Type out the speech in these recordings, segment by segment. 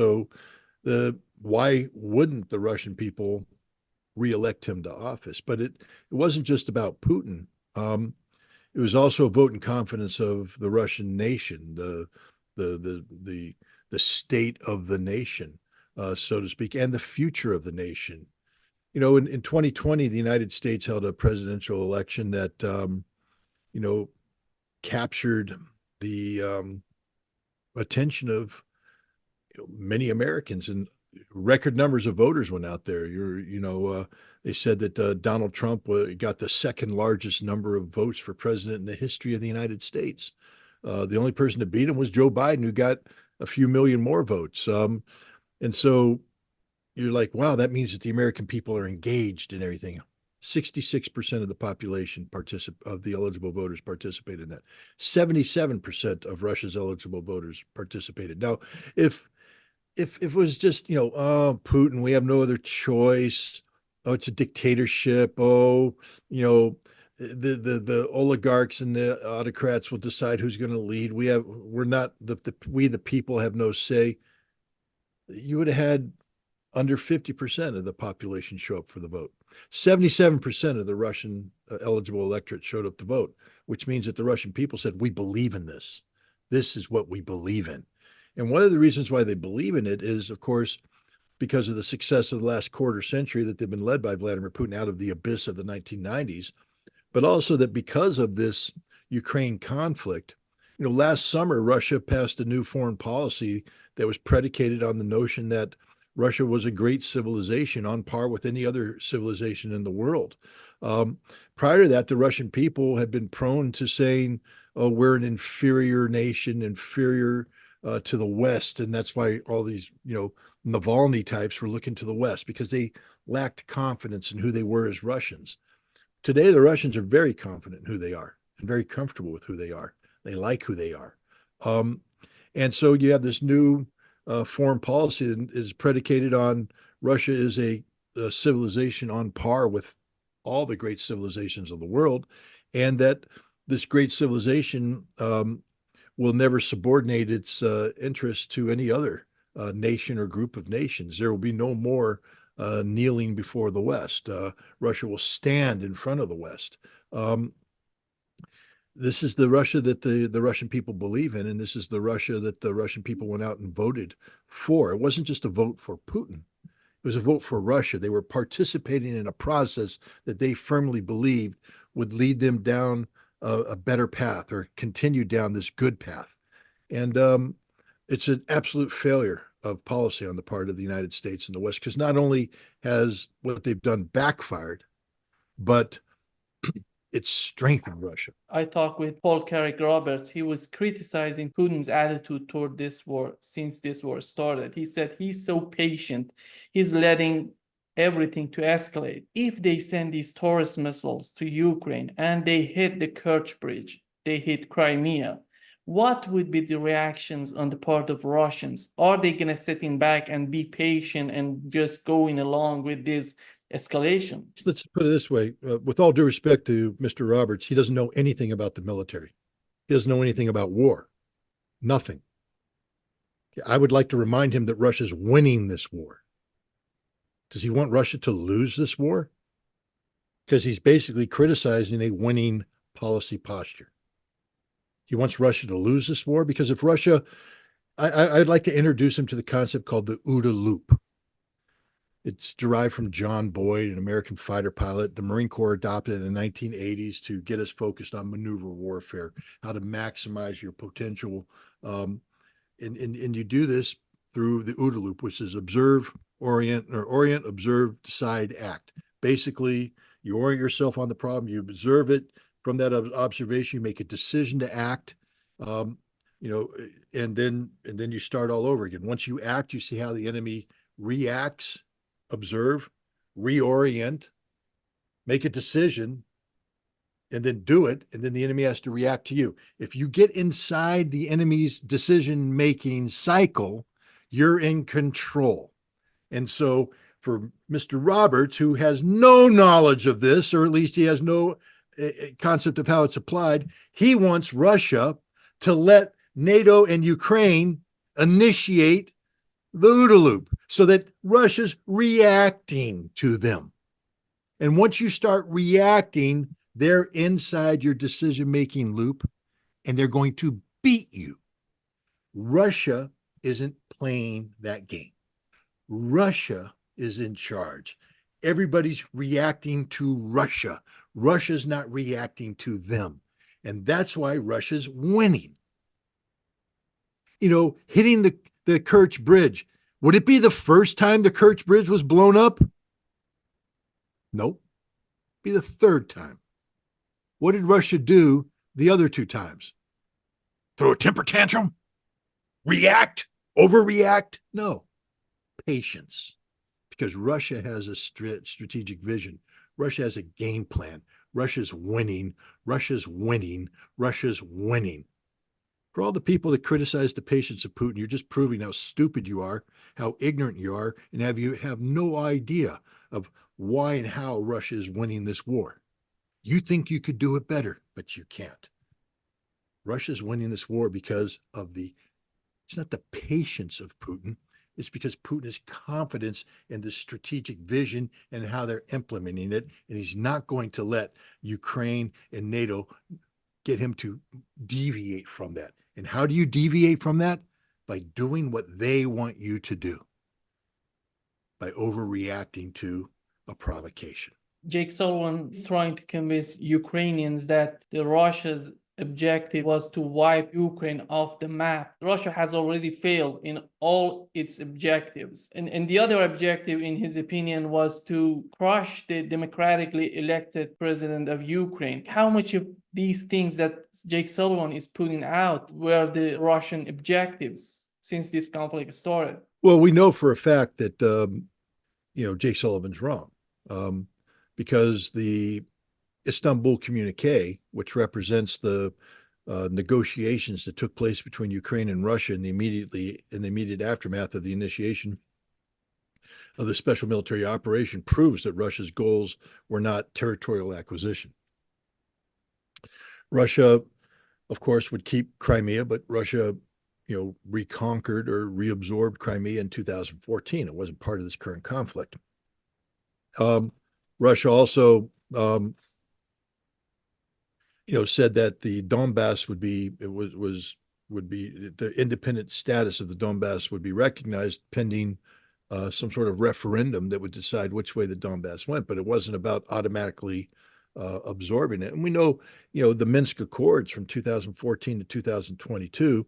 So why wouldn't the Russian people reelect him to office? But it wasn't just about Putin. It was also a vote in confidence of the Russian nation, the the the the state of the nation, so to speak, and the future of the nation. In 2020, the United States held a presidential election that you know captured the attention of many Americans, and record numbers of voters went out there. They said that Donald Trump got the second largest number of votes for president in the history of the United States. The only person to beat him was Joe Biden, who got a few million more votes. And so you're like, wow, that means that the American people are engaged in everything. 66% of the population of the eligible voters participated in that. 77% of Russia's eligible voters participated. Now, if it was just, oh, Putin, we have no other choice. Oh, it's a dictatorship. Oh, you know, the oligarchs and the autocrats will decide who's going to lead. We're not we the people have no say. You would have had under 50% of the population show up for the vote. 77% of the Russian eligible electorate showed up to vote, which means that the Russian people said, we believe in this. This is what we believe in. And one of the reasons why they believe in it is, of course, because of the success of the last quarter century that they've been led by Vladimir Putin out of the abyss of the 1990s, but also that because of this Ukraine conflict, last summer, Russia passed a new foreign policy that was predicated on the notion that Russia was a great civilization on par with any other civilization in the world. Prior to that, the Russian people had been prone to saying, oh, we're an inferior nation, inferior to the West. And that's why all these, Navalny types were looking to the West because they lacked confidence in who they were as Russians. Today, the Russians are very confident in who they are and very comfortable with who they are. They like who they are. And so you have this new foreign policy that is predicated on Russia is a civilization on par with all the great civilizations of the world, and that this great civilization will never subordinate its interests to any other nation or group of nations. There will be no more kneeling before the West. Russia will stand in front of the West. This is the Russia that the Russian people believe in, and this is the Russia that the Russian people went out and voted for. It wasn't just a vote for Putin. It was a vote for Russia. They were participating in a process that they firmly believed would lead them down a better path or continue down this good path. And it's an absolute failure of policy on the part of the United States and the West, because not only has what they've done backfired, but it's strengthened Russia. I talked with Paul Carrick-Roberts. He was criticizing Putin's attitude toward this war since this war started. He said he's so patient. He's letting everything to escalate. If they send these Taurus missiles to Ukraine and they hit the Kerch Bridge, they hit Crimea, what would be the reactions on the part of Russians? Are they going to sit in back and be patient and just going along with this escalation? Let's put it this way. With all due respect to Mr. Roberts, he doesn't know anything about the military. He doesn't know anything about war. Nothing. I would like to remind him that Russia's winning this war. Does he want Russia to lose this war? Because he's basically criticizing a winning policy posture. He wants Russia to lose this war because if Russia, I'd like to introduce him to the concept called the OODA loop. It's derived from John Boyd, an American fighter pilot. The Marine Corps adopted it in the 1980s to get us focused on maneuver warfare, how to maximize your potential. And you do this through the OODA loop, which is observe, orient, observe, decide, act. Basically, you orient yourself on the problem, you observe it. From that observation, you make a decision to act, and then you start all over again. Once you act, you see how the enemy reacts, observe, reorient, make a decision, and then do it. And then the enemy has to react to you. If you get inside the enemy's decision-making cycle, you're in control. And so for Mr. Roberts, who has no knowledge of this, or at least he has no concept of how it's applied, he wants Russia to let NATO and Ukraine initiate the OODA loop, so that Russia's reacting to them. And once you start reacting, they're inside your decision making loop and they're going to beat you. Russia isn't playing that game. Russia is in charge. Everybody's reacting to Russia. Russia's not reacting to them. And that's why Russia's winning. Hitting the Kerch Bridge. Would it be the first time the Kerch Bridge was blown up? Nope. Be the third time. What did Russia do the other two times? Throw a temper tantrum? React? Overreact? No. Patience. Because Russia has a strategic vision. Russia has a game plan. Russia's winning. Russia's winning. Russia's winning. For all the people that criticize the patience of Putin, you're just proving how stupid you are, how ignorant you are, and you have no idea of why and how Russia is winning this war. You think you could do it better, but you can't. Russia's winning this war because of it's not the patience of Putin. It's because Putin has confidence in the strategic vision and how they're implementing it. And he's not going to let Ukraine and NATO get him to deviate from that. And how do you deviate from that? By doing what they want you to do, by overreacting to a provocation. Jake Sullivan is trying to convince Ukrainians that Russia's objective was to wipe Ukraine off the map. Russia has already failed in all its objectives. And the other objective, in his opinion, was to crush the democratically elected president of Ukraine. How much of these things that Jake Sullivan is putting out were the Russian objectives since this conflict started? Well, we know for a fact that, Jake Sullivan's wrong. Because the Istanbul communique, which represents the negotiations that took place between Ukraine and Russia in the immediate aftermath of the initiation of the special military operation, proves that Russia's goals were not territorial acquisition. Russia, of course, would keep Crimea, but Russia, reconquered or reabsorbed Crimea in 2014. It wasn't part of this current conflict. Russia also, said that the Donbass would be the independent status of the Donbass would be recognized pending some sort of referendum that would decide which way the Donbass went. But it wasn't about automatically absorbing it. And we know, the Minsk Accords from 2014 to 2022.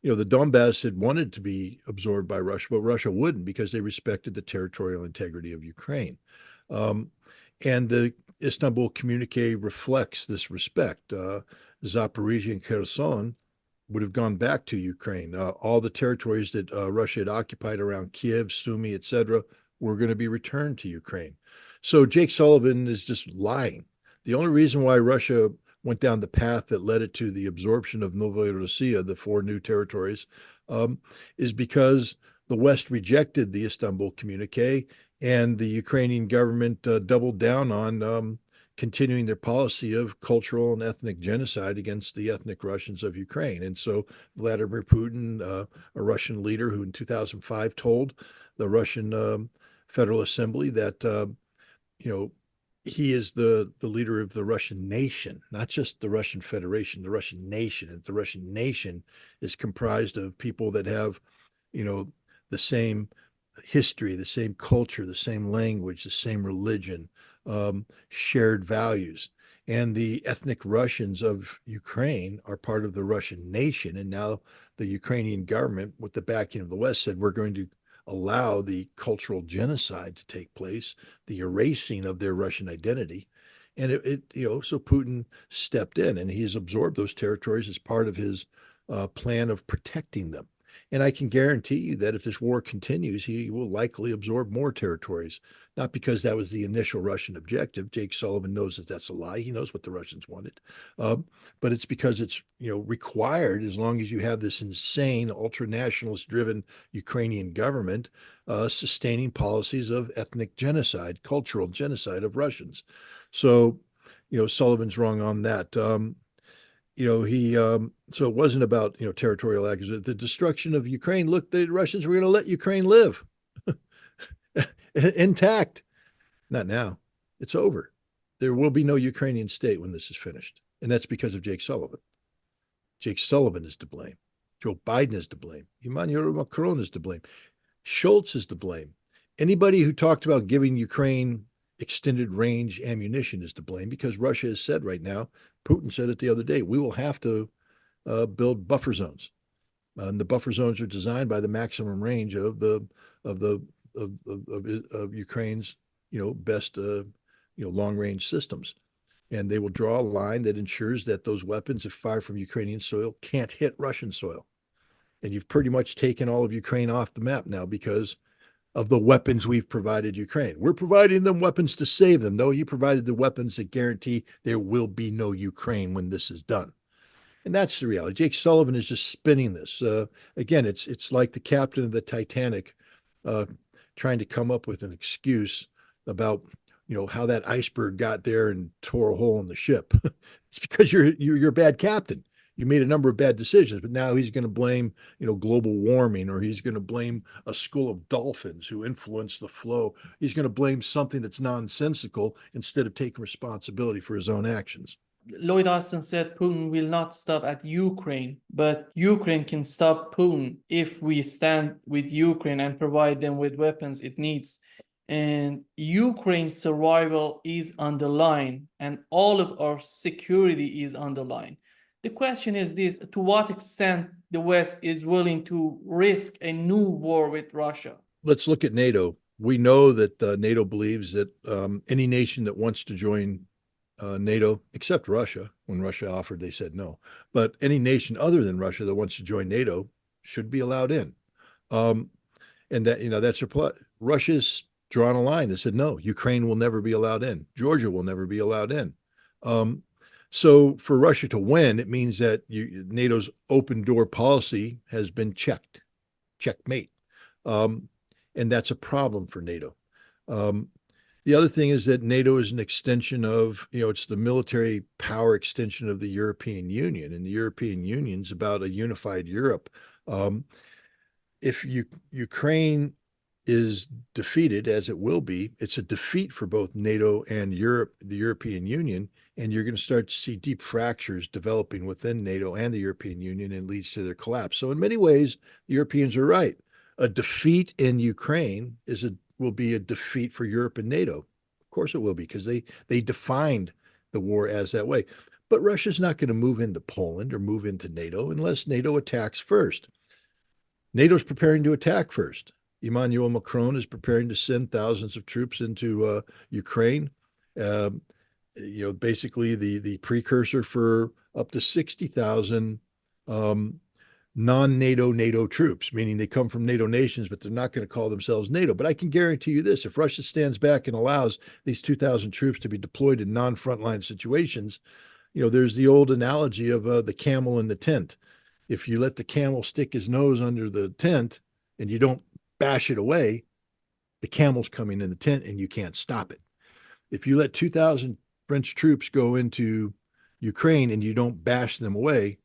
The Donbass had wanted to be absorbed by Russia, but Russia wouldn't because they respected the territorial integrity of Ukraine. And the Istanbul communique reflects this respect. Zaporizhia and Kherson would have gone back to Ukraine. All the territories that Russia had occupied around Kiev, Sumy, etc., were going to be returned to Ukraine. So Jake Sullivan is just lying. The only reason why Russia went down the path that led it to the absorption of Novorossiya, the 4 new territories, is because the West rejected the Istanbul communique, and the Ukrainian government doubled down on continuing their policy of cultural and ethnic genocide against the ethnic Russians of Ukraine. And so Vladimir Putin, a Russian leader who in 2005 told the Russian Federal Assembly that, he is the leader of the Russian nation, not just the Russian Federation, the Russian nation. And the Russian nation is comprised of people that have, the same history, the same culture, the same language, the same religion, shared values. And the ethnic Russians of Ukraine are part of the Russian nation. And now the Ukrainian government, with the backing of the West, said we're going to allow the cultural genocide to take place, the erasing of their Russian identity. And so Putin stepped in and he's absorbed those territories as part of his plan of protecting them. And I can guarantee you that if this war continues, he will likely absorb more territories, not because that was the initial Russian objective. Jake Sullivan knows that that's a lie. He knows what the Russians wanted. But it's because it's, required as long as you have this insane, ultra-nationalist driven Ukrainian government sustaining policies of ethnic genocide, cultural genocide of Russians. So, Sullivan's wrong on that. so it wasn't about, territorial accuracy. The destruction of Ukraine. Look, the Russians were going to let Ukraine live intact. Not now. It's over. There will be no Ukrainian state when this is finished. And that's because of Jake Sullivan. Jake Sullivan is to blame. Joe Biden is to blame. Emmanuel Macron is to blame. Schultz is to blame. Anybody who talked about giving Ukraine extended range ammunition is to blame because Russia has said right now, Putin said it the other day, we will have to build buffer zones. And the buffer zones are designed by the maximum range of the of the of Ukraine's best long range systems, and they will draw a line that ensures that those weapons, if fired from Ukrainian soil, can't hit Russian soil. And you've pretty much taken all of Ukraine off the map now because of the weapons we've provided Ukraine. We're providing them weapons to save them. No, you provided the weapons that guarantee there will be no Ukraine when this is done. And that's the reality. Jake Sullivan is just spinning this. Again, it's like the captain of the Titanic uh, trying to come up with an excuse about how that iceberg got there and tore a hole in the ship. It's because you're a bad captain. You made a number of bad decisions, but now he's going to blame global warming, or he's going to blame a school of dolphins who influence the flow. He's going to blame something that's nonsensical instead of taking responsibility for his own actions. Lloyd Austin said Putin will not stop at Ukraine, but Ukraine can stop Putin if we stand with Ukraine and provide them with weapons it needs. And Ukraine's survival is on the line, and all of our security is on the line. The question is this: to what extent the West is willing to risk a new war with Russia? Let's look at NATO. We know that NATO believes that any nation that wants to join NATO, except Russia. When Russia offered, they said no. But any nation other than Russia that wants to join NATO should be allowed in. Um, and that's Russia's drawn a line. They said no. Ukraine will never be allowed in. Georgia will never be allowed in. Um, so for Russia to win, it means that NATO's open door policy has been checkmate, um, and that's a problem for NATO. Um, the other thing is that NATO is an extension of, it's the military power extension of the European Union, and the European Union's about a unified Europe. Um, if Ukraine is defeated, as it will be, it's a defeat for both NATO and Europe, the European Union, and you're going to start to see deep fractures developing within NATO and the European Union, and leads to their collapse. So in many ways, the Europeans are right. A defeat in Ukraine will be a defeat for Europe and NATO. Of course it will be, because they defined the war as that way. But Russia's not going to move into Poland or move into NATO unless NATO attacks first. NATO's preparing to attack first. Emmanuel Macron is preparing to send thousands of troops into Ukraine. Um, basically the precursor for up to 60,000 non-NATO NATO troops, meaning they come from NATO nations, but they're not going to call themselves NATO. But I can guarantee you this: if Russia stands back and allows these 2,000 troops to be deployed in non-frontline situations, there's the old analogy of the camel in the tent. If you let the camel stick his nose under the tent and you don't bash it away, the camel's coming in the tent and you can't stop it. If you let 2,000 French troops go into Ukraine and you don't bash them away,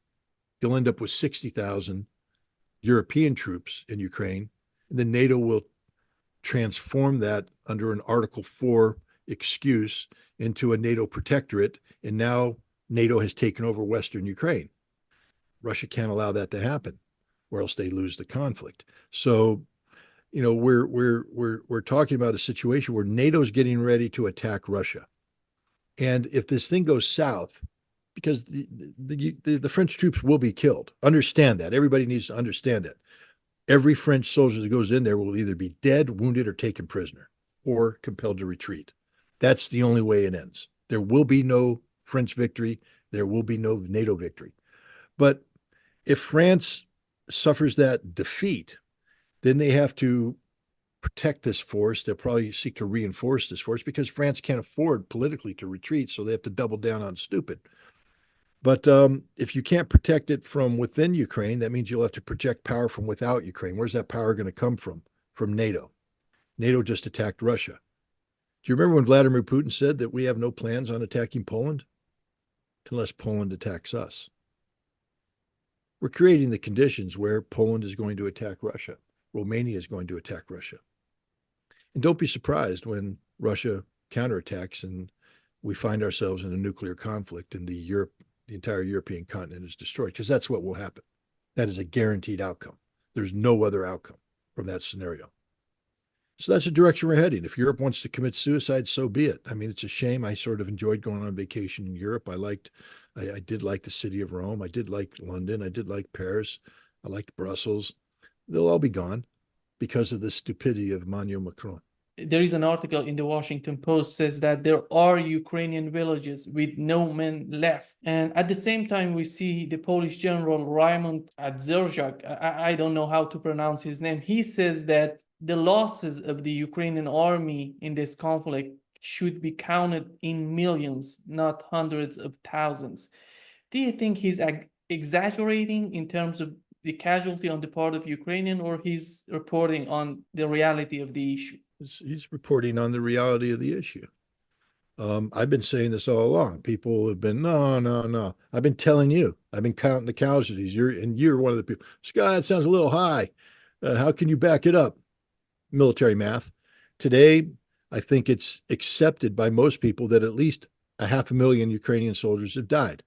you'll end up with 60,000 European troops in Ukraine. And then NATO will transform that under an Article 4 excuse into a NATO protectorate. And now NATO has taken over Western Ukraine. Russia can't allow that to happen, or else they lose the conflict. So, we're talking about a situation where NATO's getting ready to attack Russia. And if this thing goes south, because the French troops will be killed. Understand that. Everybody needs to understand that. Every French soldier that goes in there will either be dead, wounded, or taken prisoner, or compelled to retreat. That's the only way it ends. There will be no French victory. There will be no NATO victory. But if France suffers that defeat, then they have to protect this force. They'll probably seek to reinforce this force because France can't afford politically to retreat, so they have to double down on stupid. But if you can't protect it from within Ukraine, that means you'll have to project power from without Ukraine. Where's that power going to come from? From NATO. NATO just attacked Russia. Do you remember when Vladimir Putin said that we have no plans on attacking Poland unless Poland attacks us? we're creating the conditions where Poland is going to attack Russia. Romania is going to attack Russia. And don't be surprised when Russia counterattacks and we find ourselves in a nuclear conflict and the entire European continent is destroyed, because that's what will happen. That is a guaranteed outcome. There's no other outcome from that scenario. So that's the direction we're heading. If Europe wants to commit suicide, so be it. I mean, it's a shame. I sort of enjoyed going on vacation in Europe. I did like the city of Rome. I did like London. I did like Paris. I liked Brussels. They'll all be gone because of the stupidity of Emmanuel Macron. There is an article in the Washington Post says that there are Ukrainian villages with no men left. And at the same time, we see the Polish general Raymond Adzerjak, I don't know how to pronounce his name. He says that the losses of the Ukrainian army in this conflict should be counted in millions, not hundreds of thousands. Do you think he's exaggerating in terms of the casualty on the part of Ukrainian, or he's reporting on the reality of the issue? He's reporting on the reality of the issue. I've been saying this all along. People have been, no, no, no. I've been telling you. I've been counting the casualties. You're one of the people. Scott, that sounds a little high. How can you back it up? Military math. Today, I think it's accepted by most people that at least 500,000 Ukrainian soldiers have died.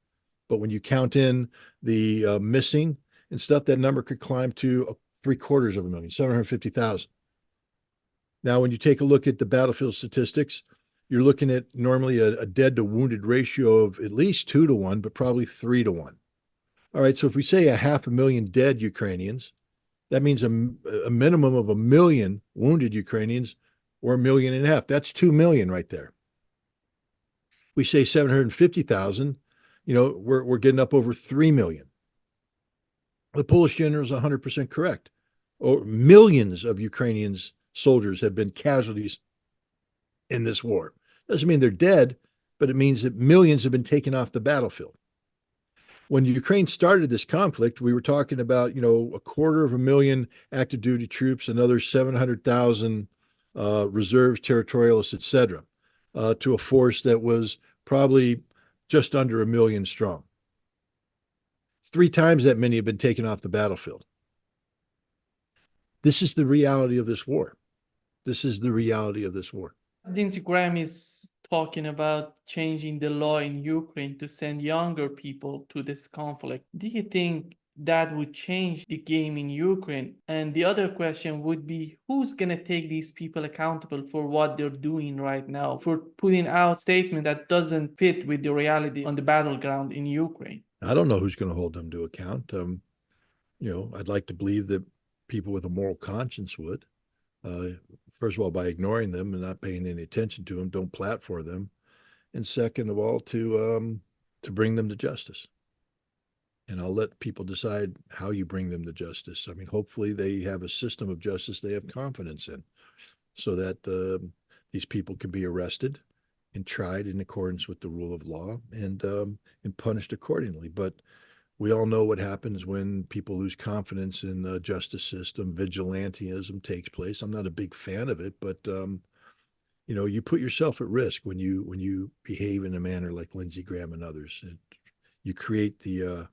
But when you count in the missing and stuff, that number could climb to 750,000, 750,000. Now, when you take a look at the battlefield statistics, you're looking at normally a dead to wounded ratio of at least 2 to 1, but probably 3 to 1. All right, so if we say 500,000 dead Ukrainians, that means a minimum of 1 million wounded Ukrainians, or 1.5 million. That's 2 million right there. We say 750,000, we're getting up over 3 million. The Polish general is 100% correct. Millions of Ukrainians soldiers have been casualties in this war. Doesn't mean they're dead, but it means that millions have been taken off the battlefield. When Ukraine started this conflict, we were talking about, 250,000 active duty troops, another 700,000 reserves, territorialists, etc., to a force that was probably just under 1 million strong. 3 times that many have been taken off the battlefield. This is the reality of this war. This is the reality of this war. Lindsey Graham is talking about changing the law in Ukraine to send younger people to this conflict. Do you think that would change the game in Ukraine? And the other question would be, who's going to take these people accountable for what they're doing right now, for putting out statements that doesn't fit with the reality on the battleground in Ukraine? I don't know who's going to hold them to account. I'd like to believe that people with a moral conscience would. First of all, by ignoring them and not paying any attention to them, don't platform them, and second of all, to bring them to justice. And I'll let people decide how you bring them to justice. I mean, hopefully they have a system of justice they have confidence in, so that these people can be arrested and tried in accordance with the rule of law and punished accordingly. But we all know what happens when people lose confidence in the justice system. Vigilantism takes place. I'm not a big fan of it, but you put yourself at risk when you behave in a manner like Lindsey Graham and others. You create the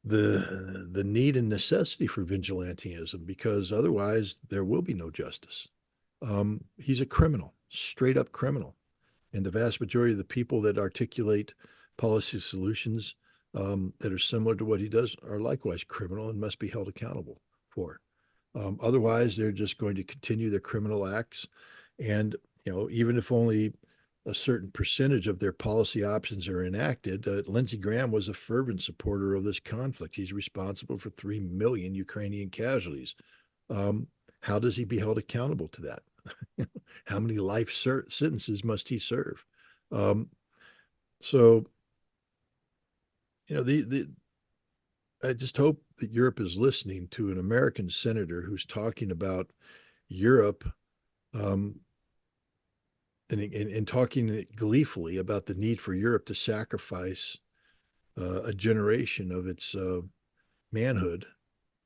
need and necessity for vigilantism, because otherwise there will be no justice. He's a criminal, straight up criminal, and the vast majority of the people that articulate policy solutions that are similar to what he does are likewise criminal and must be held accountable for. Otherwise, they're just going to continue their criminal acts. And, even if only a certain percentage of their policy options are enacted, Lindsey Graham was a fervent supporter of this conflict. He's responsible for 3 million Ukrainian casualties. How does he be held accountable to that? How many life sentences must he serve? I just hope that Europe is listening to an American senator who's talking about Europe and talking gleefully about the need for Europe to sacrifice a generation of its manhood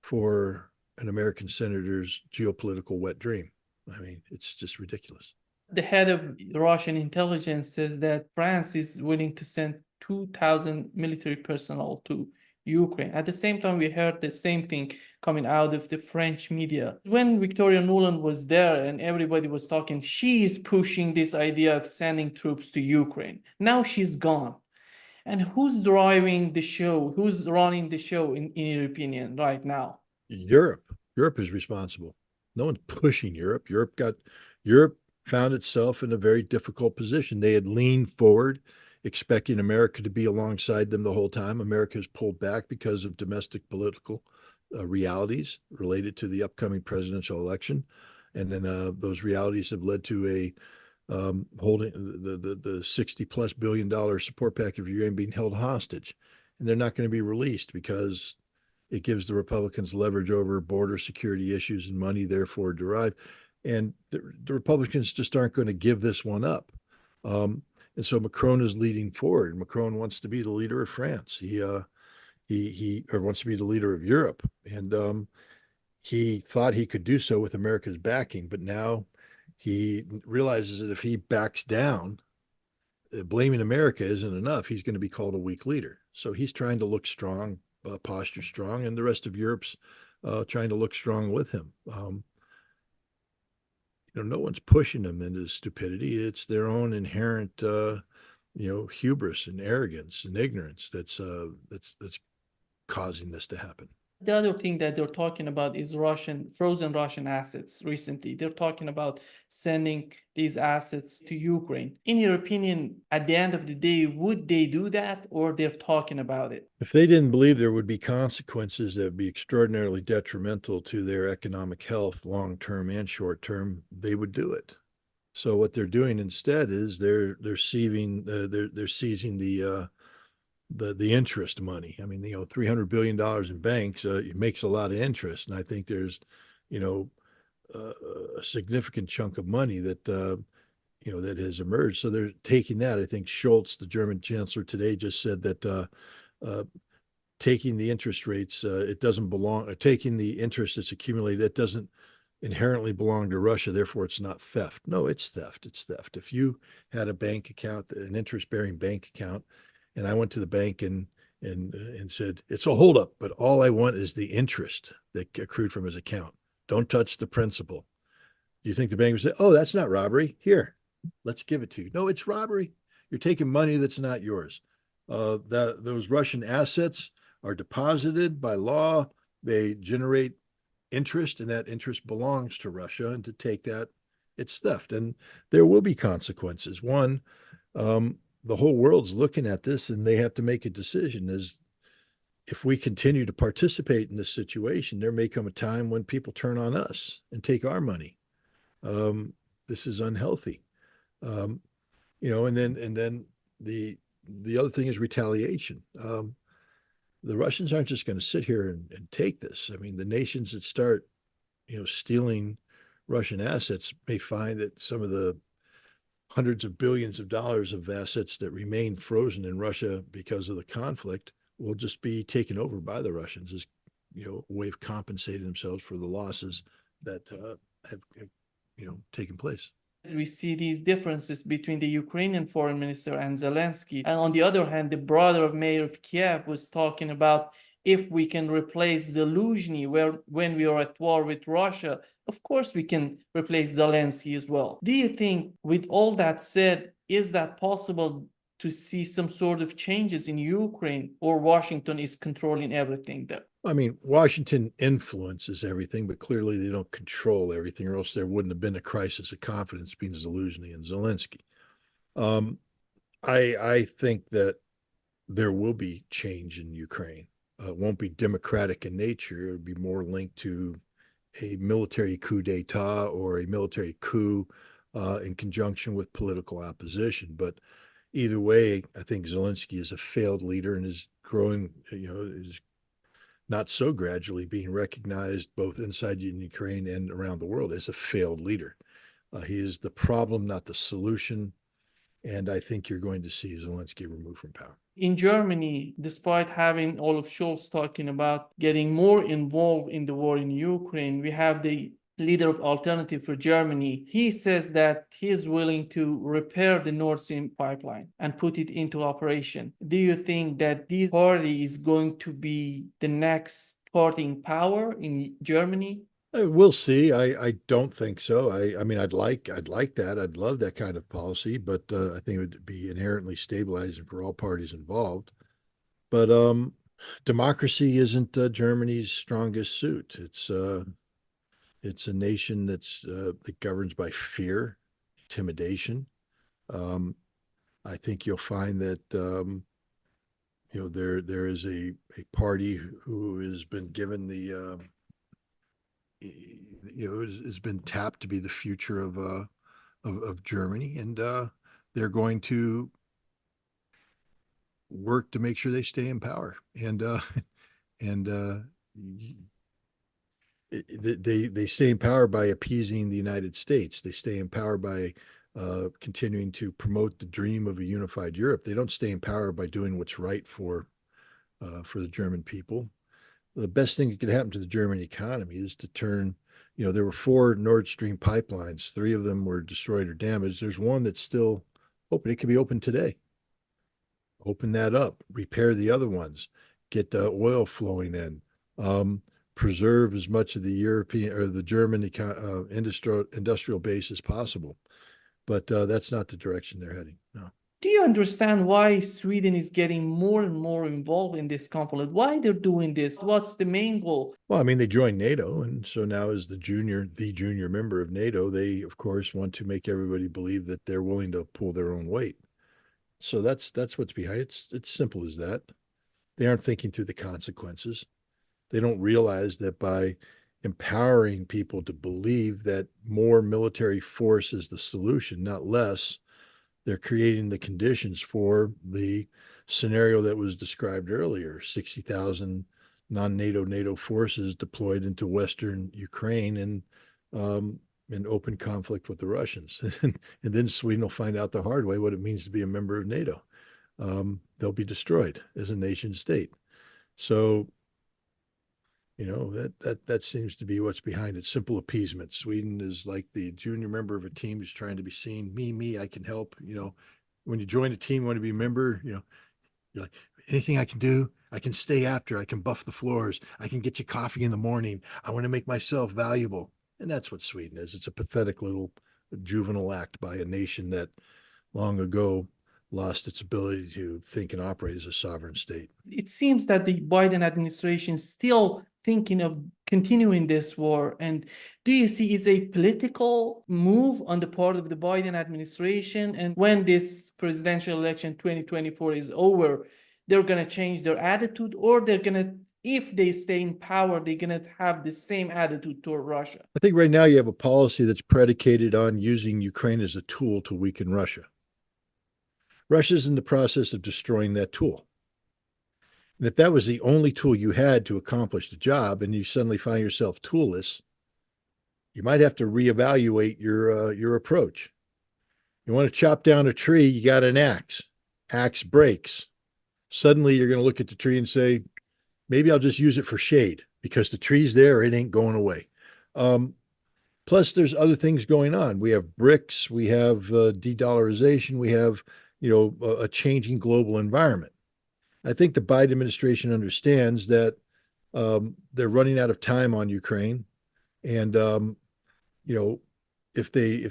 for an American senator's geopolitical wet dream. I mean, it's just ridiculous. The head of Russian intelligence says that France is willing to send 2,000 military personnel to Ukraine. At the same time, we heard the same thing coming out of the French media. When Victoria Nuland was there and everybody was talking, she is pushing this idea of sending troops to Ukraine. Now she's gone. And who's driving the show? Who's running the show in your opinion right now? Europe. Europe is responsible. No one's pushing Europe. Europe found itself in a very difficult position. They had leaned forward, expecting America to be alongside them the whole time. America has pulled back because of domestic political realities related to the upcoming presidential election. And then those realities have led to a holding the $60+ billion support package of Ukraine being held hostage. And they're not going to be released because it gives the Republicans leverage over border security issues and money therefore derived. And the Republicans just aren't going to give this one up. And so Macron is leading forward. Macron wants to be the leader of France. He wants to be the leader of Europe. And he thought he could do so with America's backing, but now he realizes that if he backs down, blaming America isn't enough. He's going to be called a weak leader. So he's trying to look strong, posture strong, and the rest of Europe's trying to look strong with him. No one's pushing them into stupidity. It's their own inherent, hubris and arrogance and ignorance that's causing this to happen. The other thing that they're talking about is frozen Russian assets recently. They're talking about sending these assets to Ukraine. In your opinion, at the end of the day, would they do that, or they're talking about it? If they didn't believe there would be consequences that would be extraordinarily detrimental to their economic health, long term and short term, they would do it. So what they're doing instead is they're seizing the interest money. I mean, $300 billion in banks, it makes a lot of interest. And I think there's, a significant chunk of money that, that has emerged. So they're taking that. I think Scholz, the German chancellor today, just said that taking the interest rates, it doesn't belong, taking the interest that's accumulated, it doesn't inherently belong to Russia. Therefore, it's not theft. No, it's theft. It's theft. If you had a bank account, an interest-bearing bank account, and I went to the bank and said, it's a holdup, but all I want is the interest that accrued from his account. Don't touch the principal. Do you think the bank would say, oh, that's not robbery? Here, let's give it to you. No, it's robbery. You're taking money that's not yours. Those Russian assets are deposited by law. They generate interest, and that interest belongs to Russia. And to take that, it's theft. And there will be consequences. One, the whole world's looking at this and they have to make a decision. Is if we continue to participate in this situation, there may come a time when people turn on us and take our money. This is unhealthy. And then the other thing is retaliation. The Russians aren't just going to sit here and take this. I mean, the nations that start, stealing Russian assets may find that some of the hundreds of billions of dollars of assets that remain frozen in Russia because of the conflict will just be taken over by the Russians as a way of compensating themselves for the losses that have taken place. We see these differences between the Ukrainian foreign minister and Zelensky. And on the other hand, the brother of mayor of Kiev was talking about if we can replace Zelensky when we are at war with Russia, of course we can replace Zelensky as well. Do you think, with all that said, is that possible to see some sort of changes in Ukraine, or Washington is controlling everything there? I mean, Washington influences everything, but clearly they don't control everything, or else there wouldn't have been a crisis of confidence between Zelensky and Zelensky. I think that there will be change in Ukraine. It won't be democratic in nature. It would be more linked to a military coup d'etat or a military coup in conjunction with political opposition. But either way, I think Zelensky is a failed leader and is growing, is not so gradually being recognized both inside Ukraine and around the world as a failed leader. He is the problem, not the solution. And I think you're going to see Zelensky removed from power. In Germany, despite having Olaf Scholz talking about getting more involved in the war in Ukraine, we have the leader of Alternative for Germany, he says that he is willing to repair the Nord Stream pipeline and put it into operation. Do you think that this party is going to be the next party in power in Germany? We'll see. I don't think so. I mean, I'd like that. I'd love that kind of policy, but I think it would be inherently stabilizing for all parties involved. But democracy isn't Germany's strongest suit. It's a nation that governs by fear, intimidation. Um, I think you'll find that there is a party who has been given the has been tapped to be the future of Germany, and they're going to work to make sure they stay in power. And they stay in power by appeasing the United States. They stay in power by continuing to promote the dream of a unified Europe. They don't stay in power by doing what's right for the German people. The best thing that could happen to the German economy is to turn. There were 4 Nord Stream pipelines. 3 of them were destroyed or damaged. There's one that's still open. It could be open today. Open that up, repair the other ones, get the oil flowing in, preserve as much of the European or the German industrial base as possible. But that's not the direction they're heading. No. Do you understand why Sweden is getting more and more involved in this conflict? Why they're doing this? What's the main goal? Well, I mean, they joined NATO, and so now as the junior member of NATO, they of course want to make everybody believe that they're willing to pull their own weight. So that's what's behind it. It's simple as that. They aren't thinking through the consequences. They don't realize that by empowering people to believe that more military force is the solution, not less, they're creating the conditions for the scenario that was described earlier: 60,000 non-NATO forces deployed into Western Ukraine in open conflict with the Russians. And then Sweden will find out the hard way what it means to be a member of NATO. They'll be destroyed as a nation state. So that seems to be what's behind it. Simple appeasement. Sweden is like the junior member of a team who's trying to be seen. Me, I can help. When you join a team, want to be a member, you're like, anything I can do, I can stay after, I can buff the floors, I can get you coffee in the morning. I want to make myself valuable. And that's what Sweden is. It's a pathetic little juvenile act by a nation that long ago lost its ability to think and operate as a sovereign state. It seems that the Biden administration is still thinking of continuing this war. And do you see it's a political move on the part of the Biden administration? And when this presidential election 2024 is over, they're going to change their attitude, or they're going to, if they stay in power, they're going to have the same attitude toward Russia? I think right now you have a policy that's predicated on using Ukraine as a tool to weaken Russia. Russia's in the process of destroying that tool. And if that was the only tool you had to accomplish the job, and you suddenly find yourself toolless, you might have to reevaluate your approach. You want to chop down a tree, you got an axe. Axe breaks. Suddenly you're going to look at the tree and say, maybe I'll just use it for shade because the tree's there, it ain't going away. Plus, there's other things going on. We have BRICS, we have de-dollarization, we have a changing global environment. I think the Biden administration understands that they're running out of time on Ukraine, and if they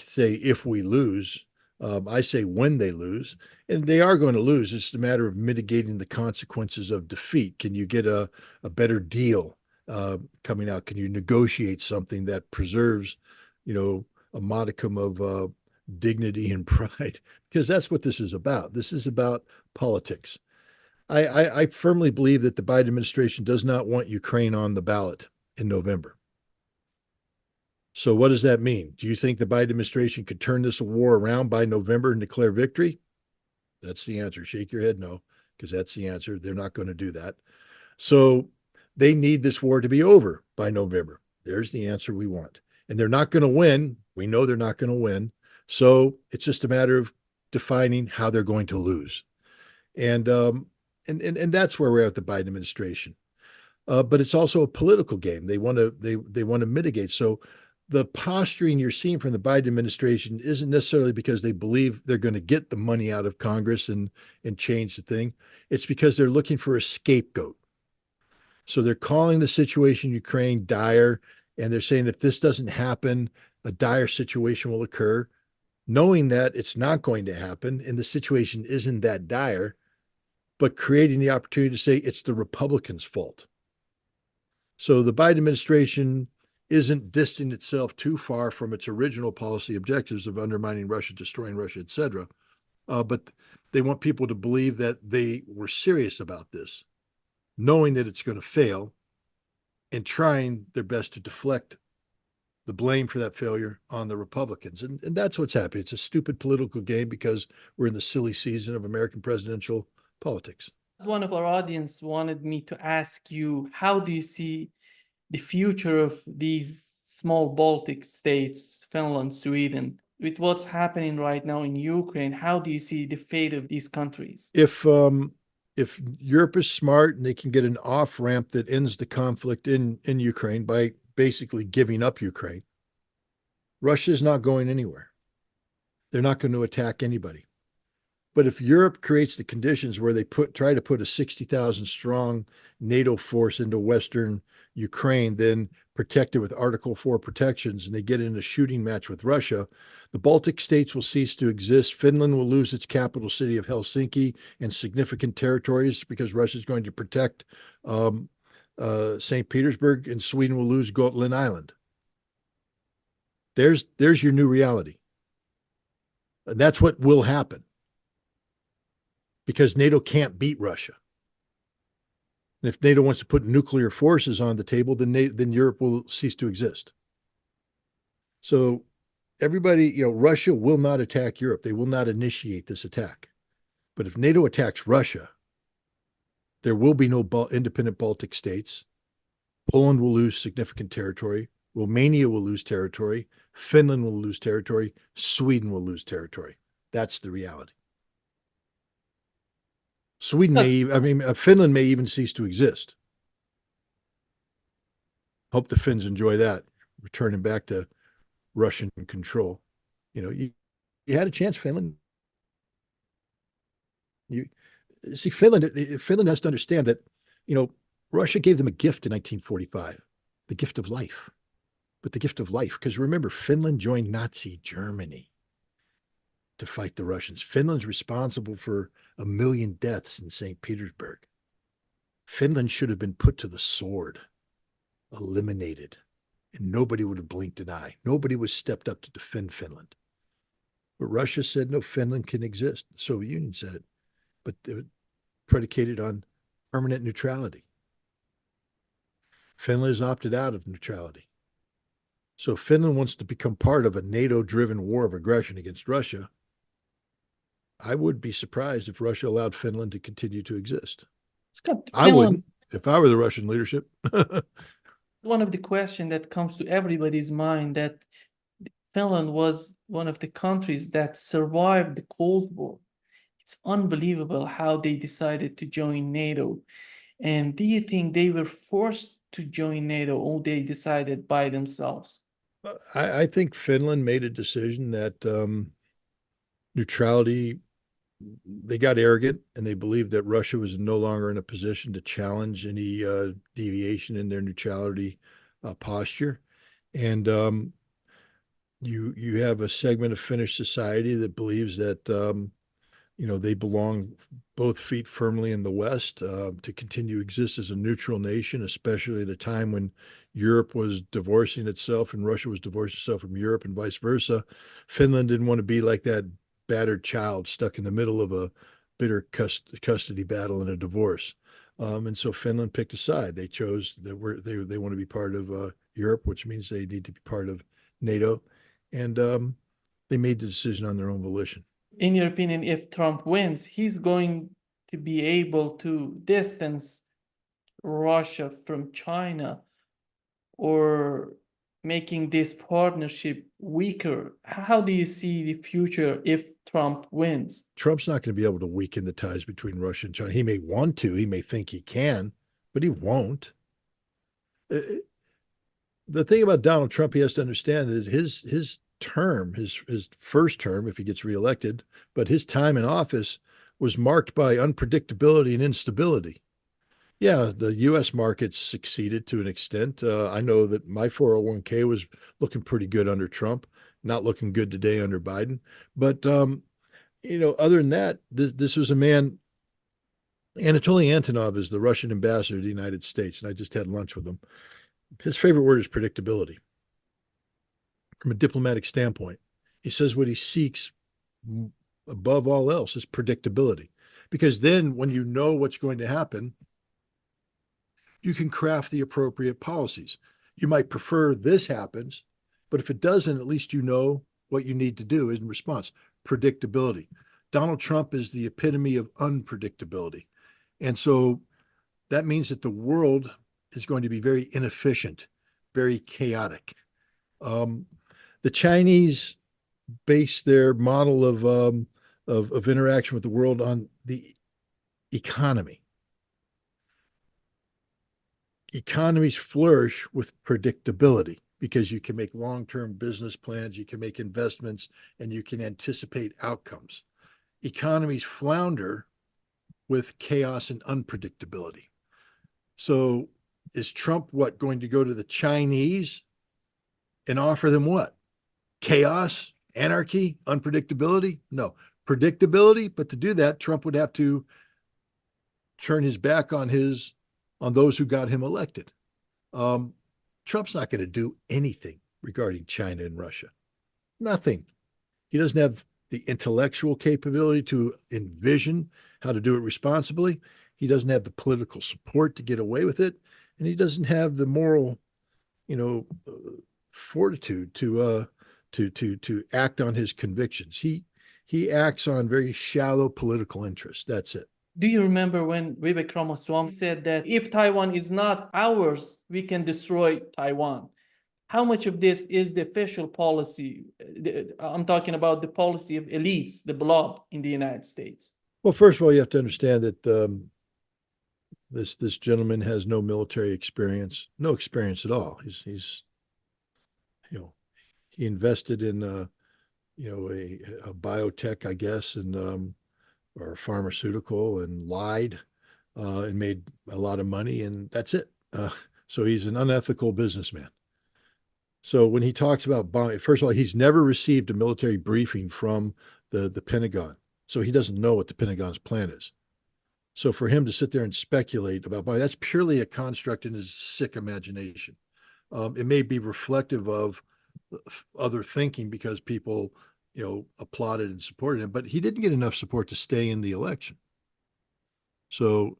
say if we lose, I say when they lose, and they are going to lose. It's a matter of mitigating the consequences of defeat. Can you get a better deal coming out? Can you negotiate something that preserves, a modicum of dignity and pride? Because that's what this is about. This is about politics. I firmly believe that the Biden administration does not want Ukraine on the ballot in November. So what does that mean? Do you think the Biden administration could turn this war around by November and declare victory? That's the answer. Shake your head no, because that's the answer. They're not going to do that. So they need this war to be over by November. There's the answer we want. And they're not going to win. We know they're not going to win. So it's just a matter of defining how they're going to lose. And that's where we're at with the Biden administration. but it's also a political game. They want to mitigate. So the posturing you're seeing from the Biden administration isn't necessarily because they believe they're going to get the money out of Congress and change the thing. It's because they're looking for a scapegoat. So they're calling the situation in Ukraine dire, and they're saying if this doesn't happen, a dire situation will occur, knowing that it's not going to happen and the situation isn't that dire, but creating the opportunity to say it's the Republicans' fault. So the Biden administration isn't distancing itself too far from its original policy objectives of undermining Russia, destroying Russia, etc. But they want people to believe that they were serious about this, knowing that it's going to fail and trying their best to deflect the blame for that failure on the Republicans. And that's what's happening. It's a stupid political game because we're in the silly season of American presidential politics. One of our audience wanted me to ask you, how do you see the future of these small Baltic states, Finland, Sweden, with what's happening right now in Ukraine? How do you see the fate of these countries? If Europe is smart and they can get an off ramp that ends the conflict in Ukraine by basically giving up Ukraine, Russia is not going anywhere. They're not going to attack anybody. But if Europe creates the conditions where they try to put a 60,000 strong NATO force into Western Ukraine, then protect it with Article 4 protections, and they get in a shooting match with Russia, the Baltic states will cease to exist. Finland will lose its capital city of Helsinki and significant territories because Russia is going to protect St. Petersburg, and Sweden will lose Gotland Island. There's your new reality. And that's what will happen because NATO can't beat Russia. And if NATO wants to put nuclear forces on the table, then Europe will cease to exist. So everybody, Russia will not attack Europe. They will not initiate this attack. But if NATO attacks Russia, there will be no independent Baltic states. Poland will lose significant territory. Romania will lose territory. Finland will lose territory. Sweden will lose territory. That's the reality. Finland may even cease to exist. Hope the Finns enjoy that, returning back to Russian control. You had a chance, Finland. You see, Finland has to understand that, Russia gave them a gift in 1945, the gift of life. But the gift of life, because remember, Finland joined Nazi Germany to fight the Russians. Finland's responsible for 1 million deaths in St. Petersburg. Finland should have been put to the sword, eliminated, and nobody would have blinked an eye. Nobody was stepped up to defend Finland. But Russia said, no, Finland can exist. The Soviet Union said it, but they were predicated on permanent neutrality. Finland has opted out of neutrality. So if Finland wants to become part of a NATO-driven war of aggression against Russia, I would be surprised if Russia allowed Finland to continue to exist. I wouldn't if I were the Russian leadership. One of the questions that comes to everybody's mind that Finland was one of the countries that survived the Cold War. It's unbelievable how they decided to join NATO. And do you think they were forced to join NATO or they decided by themselves? I think Finland made a decision that neutrality, they got arrogant and they believed that Russia was no longer in a position to challenge any deviation in their neutrality posture. And you have a segment of Finnish society that believes that they belong both feet firmly in the West to continue to exist as a neutral nation, especially at a time when Europe was divorcing itself and Russia was divorcing itself from Europe and vice versa. Finland didn't want to be like that battered child stuck in the middle of a bitter custody battle and a divorce. And so Finland picked a side. They chose that they want to be part of Europe, which means they need to be part of NATO. And they made the decision on their own volition. In your opinion, if Trump wins, he's going to be able to distance Russia from China or making this partnership weaker? How do you see the future if Trump wins? Trump's not going to be able to weaken the ties between Russia and China. He may want to, he may think he can, but he won't. uh, the thing about Donald Trump, he has to understand is his term, his first term, if he gets reelected, but his time in office was marked by unpredictability and instability. Yeah, the U.S. markets succeeded to an extent. I know that my 401k was looking pretty good under Trump, not looking good today under Biden. But other than that, this was a man. Anatoly Antonov is the Russian ambassador to the United States, and I just had lunch with him. His favorite word is predictability from a diplomatic standpoint. He says what he seeks above all else is predictability. Because then when you know what's going to happen, you can craft the appropriate policies. You might prefer this happens, but if it doesn't, at least you know what you need to do in response. Predictability. Donald Trump is the epitome of unpredictability. And so that means that the world is going to be very inefficient, very chaotic. Um, the Chinese base their model of interaction with the world on the economy. Economies flourish with predictability because you can make long-term business plans, you can make investments, and you can anticipate outcomes. Economies flounder with chaos and unpredictability. So is Trump going to go to the Chinese and offer them what? Chaos, anarchy, unpredictability? No, predictability. But to do that, Trump would have to turn his back on those who got him elected. Um, Trump's not going to do anything regarding China and Russia. Nothing. He doesn't have the intellectual capability to envision how to do it responsibly. He doesn't have the political support to get away with it, and he doesn't have the moral, fortitude to act on his convictions. He acts on very shallow political interests. That's it. Do you remember when Vivek Ramaswamy said that if Taiwan is not ours, we can destroy Taiwan? How much of this is the official policy? I'm talking about the policy of elites, the blob in the United States. Well, first of all, you have to understand that this gentleman has no military experience, no experience at all. He's he invested in a biotech, I guess, and or pharmaceutical, and lied and made a lot of money, and that's it. So he's an unethical businessman. So when he talks about bombing, first of all, he's never received a military briefing from the Pentagon, so he doesn't know what the Pentagon's plan is. So for him to sit there and speculate about bombing, that's purely a construct in his sick imagination. It may be reflective of other thinking because people, applauded and supported him, but he didn't get enough support to stay in the election. So,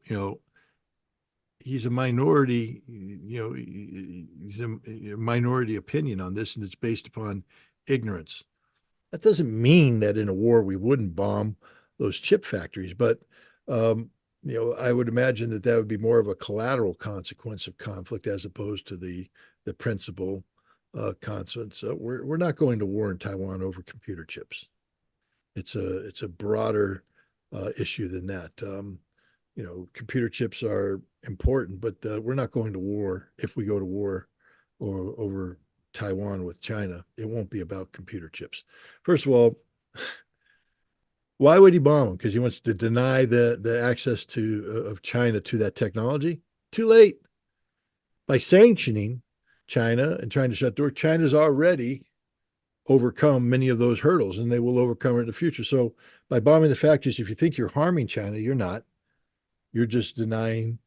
he's a minority, he's a minority opinion on this, and it's based upon ignorance. That doesn't mean that in a war we wouldn't bomb those chip factories, but I would imagine that would be more of a collateral consequence of conflict as opposed to the principal consequence. We're not going to war in Taiwan over computer chips. It's a broader issue than that. Computer chips are important, but we're not going to war. If we go to war or over Taiwan with China, it won't be about computer chips. First of all, why would he bomb them? Because he wants to deny the access of China to that technology? Too late. By sanctioning China and trying to shut the door, China's already overcome many of those hurdles, and they will overcome it in the future. So by bombing the factories, if you think you're harming China, you're not. You're just denying,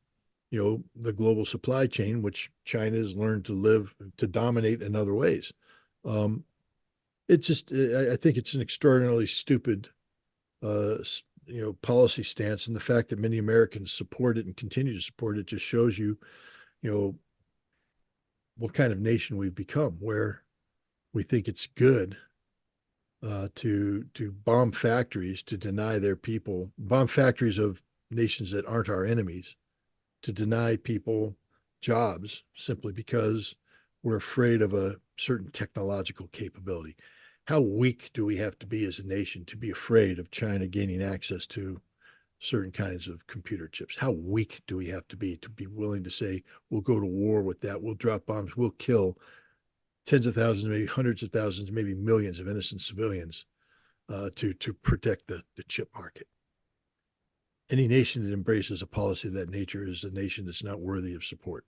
the global supply chain, which China has learned to dominate in other ways. I think it's an extraordinarily stupid, policy stance, and the fact that many Americans support it and continue to support it just shows you, what kind of nation we've become, where we think it's good to bomb factories, to deny their people, bomb factories of nations that aren't our enemies, to deny people jobs simply because we're afraid of a certain technological capability. How weak do we have to be as a nation to be afraid of China gaining access to certain kinds of computer chips? How weak do we have to be willing to say, we'll go to war with that, we'll drop bombs, we'll kill tens of thousands, maybe hundreds of thousands, maybe millions of innocent civilians to protect the chip market? Any nation that embraces a policy of that nature is a nation that's not worthy of support.